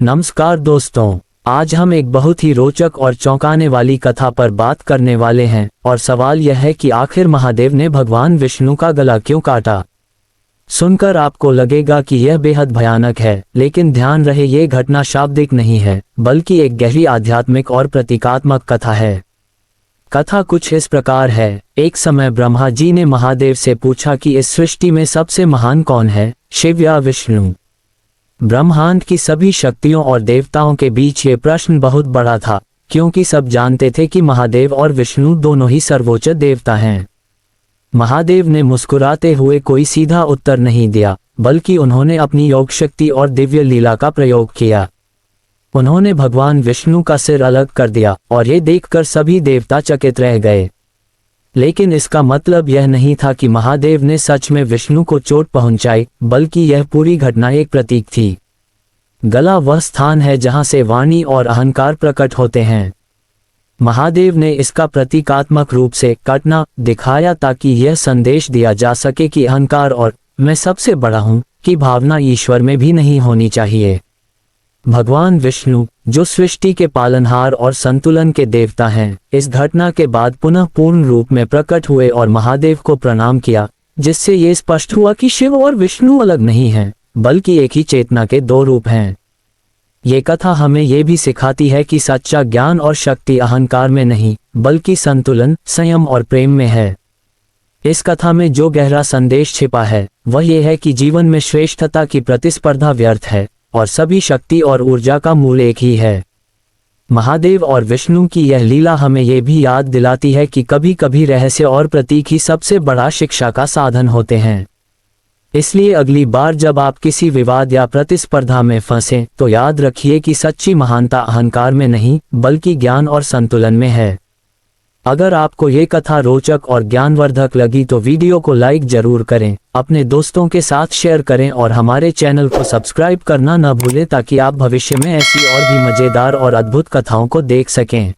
नमस्कार दोस्तों, आज हम एक बहुत ही रोचक और चौंकाने वाली कथा पर बात करने वाले हैं और सवाल यह है कि आखिर महादेव ने भगवान विष्णु का गला क्यों काटा। सुनकर आपको लगेगा कि यह बेहद भयानक है, लेकिन ध्यान रहे ये घटना शाब्दिक नहीं है बल्कि एक गहरी आध्यात्मिक और प्रतीकात्मक कथा है। कथा कुछ इस प्रकार है। एक समय ब्रह्मा जी ने महादेव से पूछा कि इस सृष्टि में सबसे महान कौन है, शिव या विष्णु। ब्रह्मांड की सभी शक्तियों और देवताओं के बीच ये प्रश्न बहुत बड़ा था, क्योंकि सब जानते थे कि महादेव और विष्णु दोनों ही सर्वोच्च देवता हैं। महादेव ने मुस्कुराते हुए कोई सीधा उत्तर नहीं दिया, बल्कि उन्होंने अपनी योग शक्ति और दिव्य लीला का प्रयोग किया। उन्होंने भगवान विष्णु का सिर अलग कर दिया और ये देखकर सभी देवता चकित रह गए। लेकिन इसका मतलब यह नहीं था कि महादेव ने सच में विष्णु को चोट पहुंचाई, बल्कि यह पूरी घटना एक प्रतीक थी। गला वह स्थान है जहां से वाणी और अहंकार प्रकट होते हैं। महादेव ने इसका प्रतीकात्मक रूप से काटना दिखाया ताकि यह संदेश दिया जा सके कि अहंकार और मैं सबसे बड़ा हूं की भावना ईश्वर में भी नहीं होनी चाहिए। भगवान विष्णु, जो सृष्टि के पालनहार और संतुलन के देवता हैं, इस घटना के बाद पुनः पूर्ण रूप में प्रकट हुए और महादेव को प्रणाम किया, जिससे ये स्पष्ट हुआ कि शिव और विष्णु अलग नहीं हैं, बल्कि एक ही चेतना के दो रूप हैं। ये कथा हमें ये भी सिखाती है कि सच्चा ज्ञान और शक्ति अहंकार में नहीं, बल्कि संतुलन, संयम और प्रेम में है। इस कथा में जो गहरा संदेश छिपा है वह ये है कि जीवन में श्रेष्ठता की प्रतिस्पर्धा व्यर्थ है और सभी शक्ति और ऊर्जा का मूल एक ही है। महादेव और विष्णु की यह लीला हमें यह भी याद दिलाती है कि कभी कभी रहस्य और प्रतीक ही सबसे बड़ा शिक्षा का साधन होते हैं। इसलिए अगली बार जब आप किसी विवाद या प्रतिस्पर्धा में फंसें तो याद रखिए कि सच्ची महानता अहंकार में नहीं, बल्कि ज्ञान और संतुलन में है। अगर आपको ये कथा रोचक और ज्ञानवर्धक लगी तो वीडियो को लाइक जरूर करें, अपने दोस्तों के साथ शेयर करें और हमारे चैनल को सब्सक्राइब करना न भूलें ताकि आप भविष्य में ऐसी और भी मजेदार और अद्भुत कथाओं को देख सकें।